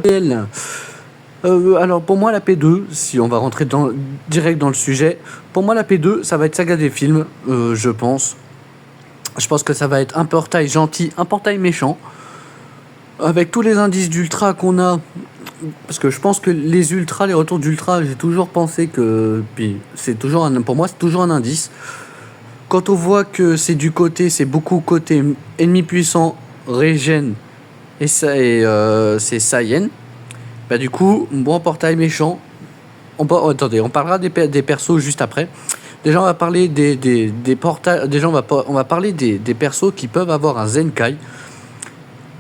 PL. Alors pour moi la P2, si on va rentrer direct dans le sujet, pour moi la P2 ça va être Saga des films, je pense. Je pense que ça va être un portail gentil, un portail méchant, avec tous les indices d'ultra qu'on a. Parce que je pense que les ultras, les retours d'ultra, j'ai toujours pensé que... Puis c'est toujours pour moi c'est toujours un indice. Quand on voit que c'est beaucoup côté ennemi puissant, régène, et c'est Saiyan. Bah du coup, bon portail méchant. On parlera des persos juste après. Déjà on va parler des portails. Déjà on va parler des persos qui peuvent avoir un Zenkai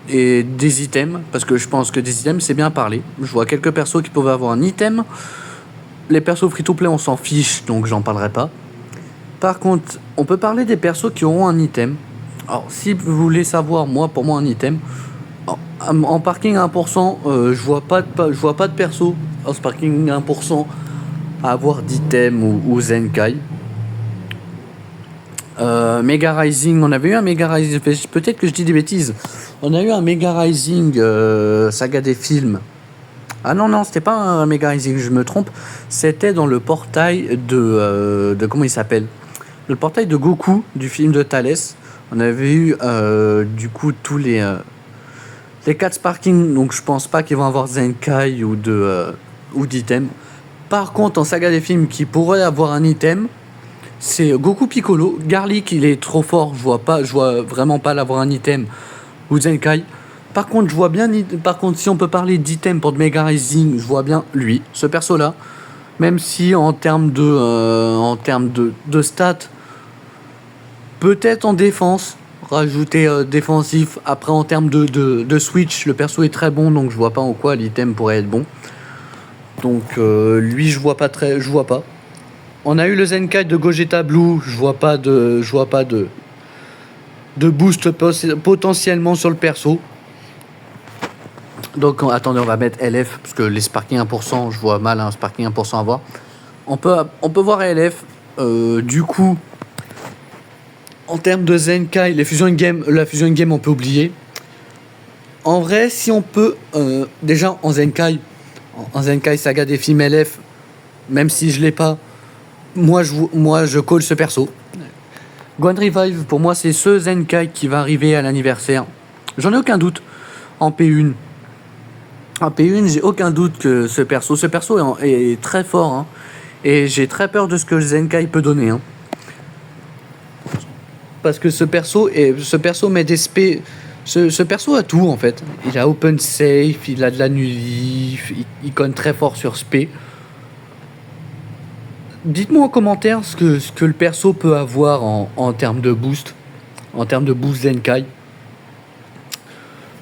et des items, parce que je pense que des items c'est bien parlé. Je vois quelques persos qui peuvent avoir un item. Les persos free-to-play on s'en fiche, donc j'en parlerai pas. Par contre, on peut parler des persos qui auront un item. Alors si vous voulez savoir, pour moi un item, en parking à 1%, je vois pas de perso en parking à 1% à avoir d'item ou Zenkai. Mega Rising, on avait eu un Mega Rising, peut-être que je dis des bêtises. On a eu un Mega Rising Saga des films. Ah non, c'était pas un Mega Rising, je me trompe. C'était dans le portail de comment il s'appelle ? Le portail de Goku du film de Thalès. On avait eu du coup tous les 4 sparking, donc je pense pas qu'ils vont avoir Zenkai ou d'item. Par contre, en Saga des films qui pourrait avoir un item, c'est Goku Piccolo. Garlic, il est trop fort, je vois vraiment pas l'avoir un item ou Zenkai. Par contre, si on peut parler d'item pour de Mega Rising, je vois bien lui, ce perso là. Même si en termes de stats, peut-être en défense, rajouter défensif. Après en termes de switch, le perso est très bon, donc je vois pas en quoi l'item pourrait être bon. Donc lui je vois pas. On a eu le Zenkai de Gogeta Blue, je vois pas de boost potentiellement sur le perso. Donc attendez, on va mettre LF parce que les sparking 1%, je vois mal un sparking 1% à voir. On peut voir LF. Du coup, en termes de Zenkai, la fusion game on peut oublier. En vrai, si on peut déjà en Zenkai Saga des films LF, même si je l'ai pas, moi je colle ce perso. Gohan Revive, pour moi c'est ce Zenkai qui va arriver à l'anniversaire. J'en ai aucun doute. En P1, j'ai aucun doute que ce perso est très fort, hein. Et j'ai très peur de ce que le Zenkai peut donner, hein. Parce que ce perso met des spé. Ce perso a tout en fait. Il a open safe, il a de la nuit, il conne très fort sur spé. Dites-moi en commentaire ce que le perso peut avoir en termes de boost. En termes de boost Zenkai.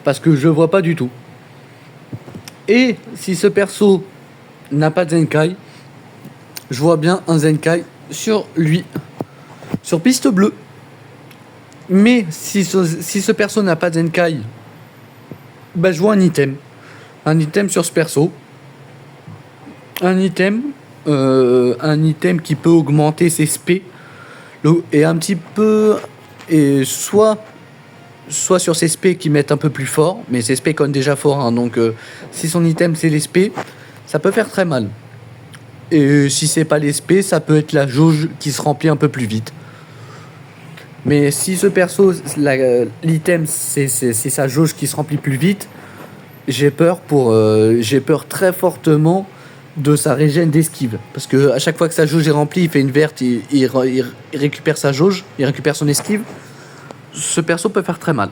Parce que je vois pas du tout. Et si ce perso n'a pas de Zenkai, je vois bien un Zenkai sur lui. Sur piste bleue. Mais si ce perso n'a pas de Zenkai, bah je vois un item. Un item sur ce perso. Un item qui peut augmenter ses SP. Et un petit peu. Et soit sur ses SP qui mettent un peu plus fort. Mais ses SP connent déjà fort. Hein, donc si son item c'est les SP, ça peut faire très mal. Et si c'est pas les SP, ça peut être la jauge qui se remplit un peu plus vite. Mais si ce perso, l'item, c'est sa jauge qui se remplit plus vite, j'ai peur très fortement de sa régène d'esquive. Parce que à chaque fois que sa jauge est remplie, il fait une verte, il récupère sa jauge, il récupère son esquive. Ce perso peut faire très mal.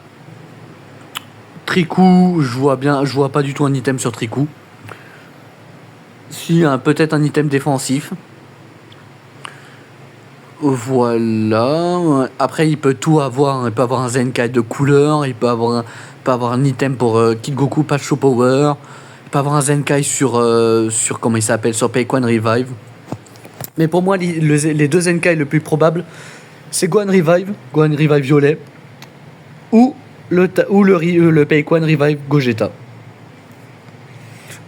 Tricou, je vois pas du tout un item sur Tricou. Si, peut-être un item défensif. Voilà. Après, il peut tout avoir. Il peut avoir un Zenkai de couleur. Il peut avoir un item pour Kid Goku pas Show Power. Il peut avoir un Zenkai sur comment il s'appelle, sur Payquan Revive. Mais pour moi, les deux Zenkai le plus probable, c'est Gohan Revive violet, ou le Payquan Revive Gogeta.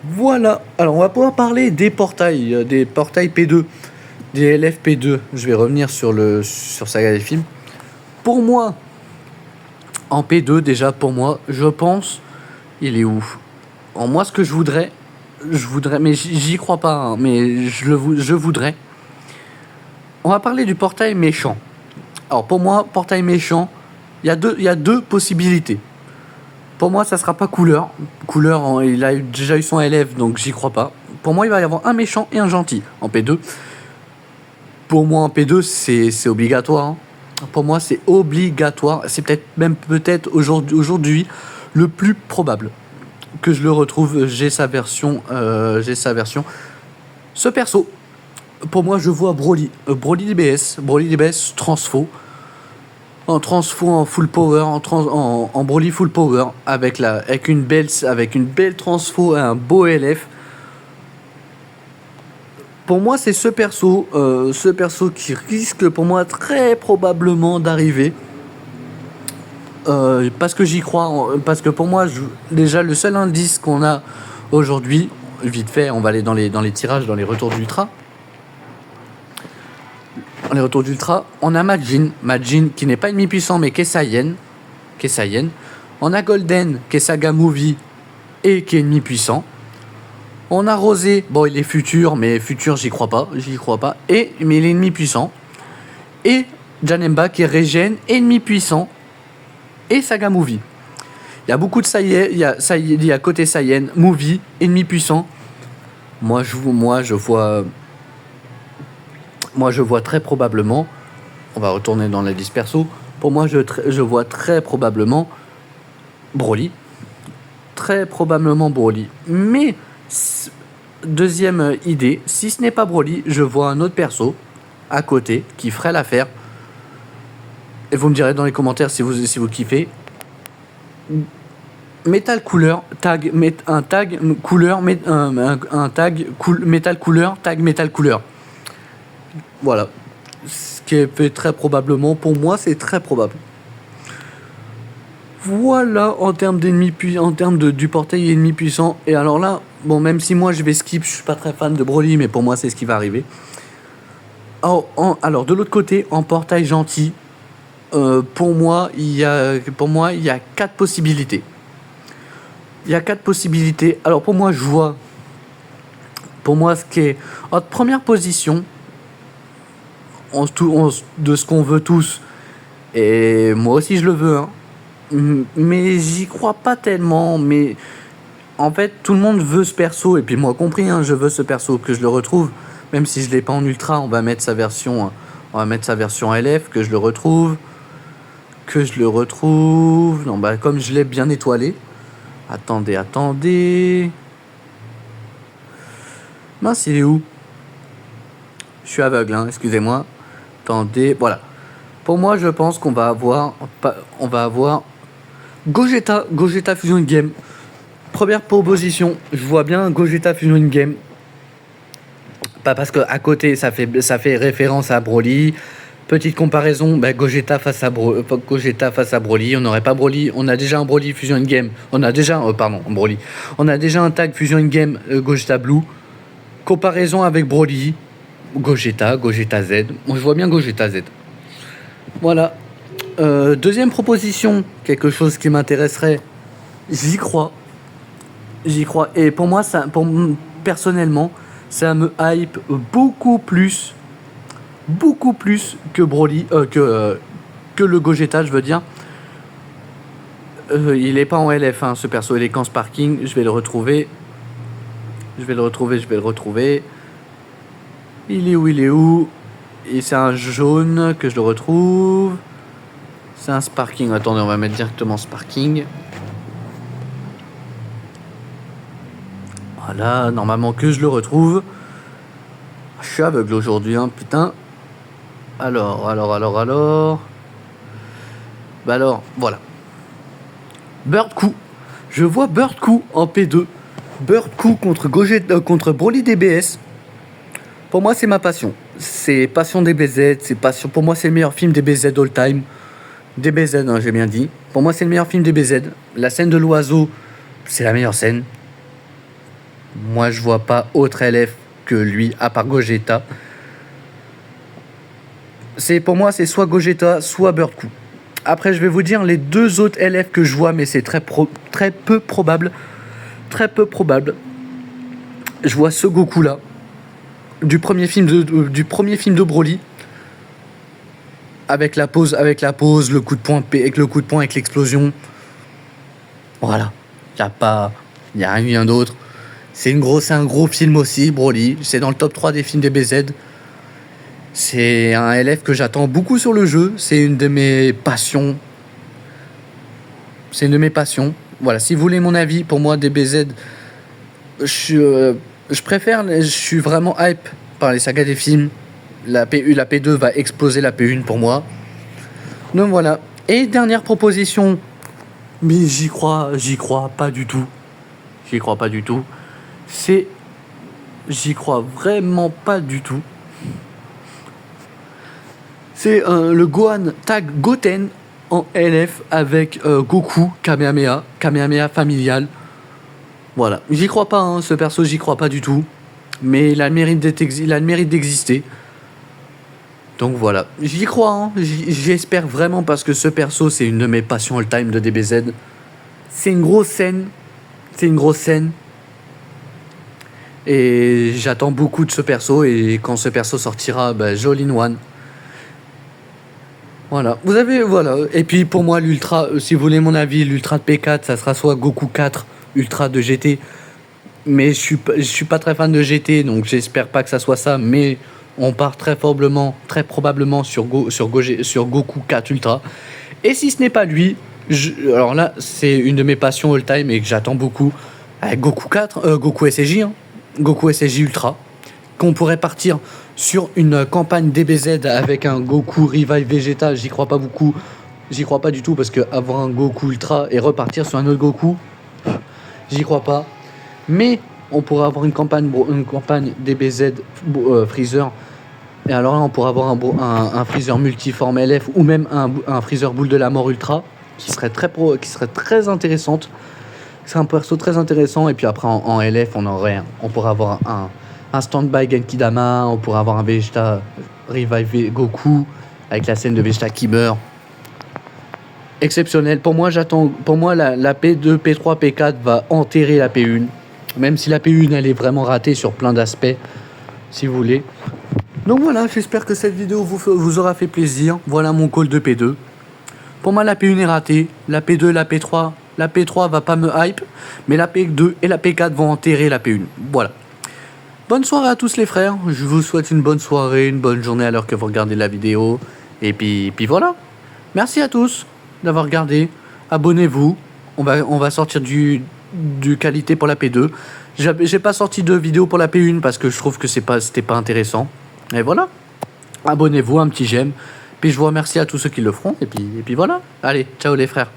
Voilà. Alors, on va pouvoir parler des portails P2. Des LFP2, je vais revenir sur Saga des films. Pour moi, en P2 déjà, je pense, il est où ? moi, ce que je voudrais, mais j'y crois pas, hein, mais je voudrais. On va parler du portail méchant. Alors pour moi, portail méchant, il y a deux possibilités. Pour moi, ça sera pas Couleur. Couleur, il a déjà eu son élève, donc j'y crois pas. Pour moi, il va y avoir un méchant et un gentil en P2. Pour moi, en P2, c'est obligatoire, hein. Pour moi, c'est obligatoire. C'est peut-être aujourd'hui le plus probable que je le retrouve. J'ai sa version. Ce perso, pour moi, je vois Broly. Broly DBS transfo. En full power, en Broly full power, avec une belle transfo et un beau LF. Pour moi, c'est ce perso qui risque pour moi très probablement d'arriver. Parce que j'y crois, parce que pour moi, déjà le seul indice qu'on a aujourd'hui, vite fait, on va aller dans les tirages, dans les retours d'Ultra. Dans les retours d'Ultra, on a Majin qui n'est pas ennemi puissant mais qui est Saiyan. On a Golden qui est Saga Movie et qui est ennemi puissant. On a Rosé, bon il est futur, mais futur j'y crois pas, mais il est ennemi puissant. Et Janemba qui est Regen, ennemi puissant, et Saga Movie. Il y a beaucoup de Saiyan, il y a côté Saiyan, Movie, ennemi puissant. Moi je vois très probablement, on va retourner dans la liste perso, pour moi je vois très probablement Broly. Très probablement Broly. Mais deuxième idée, si ce n'est pas Broly, je vois un autre perso à côté qui ferait l'affaire. Et vous me direz dans les commentaires si vous kiffez. Metal couleur, tag, un tag couleur, un tag metal couleur, tag metal couleur. Voilà. Ce qui est fait très probablement, pour moi, c'est très probable. Voilà en termes d'ennemis en termes du portail ennemi puissant. Et alors là, bon, même si moi je vais skip, je suis pas très fan de Broly, mais pour moi c'est ce qui va arriver. Alors de l'autre côté, en portail gentil, pour moi il y a 4 possibilités. Alors pour moi ce qui est en première position, de ce qu'on veut tous, et moi aussi je le veux, hein. Mais j'y crois pas tellement. Mais en fait, tout le monde veut ce perso, et puis moi compris, hein, je veux ce perso, que je le retrouve. Même si je l'ai pas en ultra, on va mettre sa version LF, que je le retrouve. Non, bah comme je l'ai bien étoilé. Attendez. Mince, il est où? Je suis aveugle, hein, excusez-moi. Attendez, voilà. Pour moi, je pense qu'on va avoir Gogeta Fusion Game. Première proposition, je vois bien Gogeta Fusion Game. Pas parce que à côté ça fait référence à Broly. Petite comparaison, Gogeta face à Broly. On n'aurait pas Broly, on a déjà un Broly Fusion Game. On a déjà Broly. On a déjà un tag Fusion Game Gogeta Blue. Comparaison avec Broly, Gogeta Z. Moi je vois bien Gogeta Z. Voilà. Deuxième proposition, quelque chose qui m'intéresserait. J'y crois. Et pour moi, personnellement, ça me hype beaucoup plus que Broly, que le Gogeta, je veux dire. Il est pas en LF, hein, ce perso, il est qu'en Sparking. Je vais le retrouver. Il est où? Et c'est un jaune que je le retrouve. C'est un Sparking. Attendez, on va mettre directement Sparking. Voilà, normalement que je le retrouve. Je suis aveugle aujourd'hui, hein, putain. Alors. Voilà. Birdcou. Je vois Birdcou en P2. Birdcou contre Broly DBS. Pour moi, c'est ma passion. C'est passion DBZ. Pour moi, c'est le meilleur film DBZ all time. DBZ, hein, j'ai bien dit. Pour moi, c'est le meilleur film DBZ. La scène de l'oiseau, c'est la meilleure scène. Moi, je vois pas autre LF que lui, à part Gogeta. Pour moi, c'est soit Gogeta, soit Birdcou. Après, je vais vous dire les deux autres LF que je vois, mais c'est très peu probable. très peu probable. Je vois ce Goku là du premier film de Broly avec la pause, le coup de poing avec l'explosion. Voilà, y a rien d'autre. C'est un gros film aussi, Broly. C'est dans le top 3 des films des BZ. C'est un LF que j'attends beaucoup sur le jeu. C'est une de mes passions. Voilà, si vous voulez mon avis, pour moi, DBZ, je suis vraiment hype par les sagas des films. La P2 va exploser la P1 pour moi. Donc voilà. Et dernière proposition, mais j'y crois pas du tout. J'y crois vraiment pas du tout. C'est le Gohan Tag Goten en LF avec Goku Kamehameha familial. Voilà, j'y crois pas, hein, ce perso, j'y crois pas du tout. Mais il a le mérite d'exister. Donc voilà, j'y crois, hein, j'espère vraiment parce que ce perso, c'est une de mes passions all-time de DBZ. C'est une grosse scène. Et j'attends beaucoup de ce perso. Et quand ce perso sortira, Jolin One. Voilà, voilà. Et puis pour moi, l'Ultra, si vous voulez mon avis, l'Ultra de P4, ça sera soit Goku 4, Ultra de GT. Mais je suis pas très fan de GT, donc j'espère pas que ça soit ça. Mais on part très probablement sur Goku 4 Ultra. Et si ce n'est pas lui, alors là, c'est une de mes passions all-time et que j'attends beaucoup. Avec Goku SSJ, hein, Goku SSJ Ultra. Qu'on pourrait partir sur une campagne DBZ avec un Goku Revive Vegeta, j'y crois pas du tout parce que avoir un Goku Ultra et repartir sur un autre Goku, j'y crois pas. Mais on pourrait avoir une campagne DBZ Freezer. Et alors là, on pourrait avoir un Freezer multiforme LF ou même un Freezer boule de la mort Ultra qui serait très intéressante. C'est un perso très intéressant. Et puis après en LF, on pourrait avoir un stand-by Genkidama, on pourrait avoir un Vegeta Revive Goku avec la scène de Vegeta qui meurt. Exceptionnel. Pour moi, la P2, P3, P4 va enterrer la P1. Même si la P1, elle est vraiment ratée sur plein d'aspects, si vous voulez. Donc voilà, j'espère que cette vidéo vous aura fait plaisir. Voilà mon call de P2. Pour moi, la P1 est ratée. La P2, la P3 va pas me hype. Mais la P2 et la P4 vont enterrer la P1. Voilà. Bonne soirée à tous les frères, je vous souhaite une bonne soirée, une bonne journée à l'heure que vous regardez la vidéo. Et puis voilà. Merci à tous d'avoir regardé. Abonnez-vous. On va sortir du qualité pour la P2. J'ai pas sorti de vidéo pour la P1 parce que je trouve que c'était pas intéressant. Et voilà. Abonnez-vous, un petit j'aime. Puis je vous remercie à tous ceux qui le feront. Et puis voilà. Allez, ciao les frères.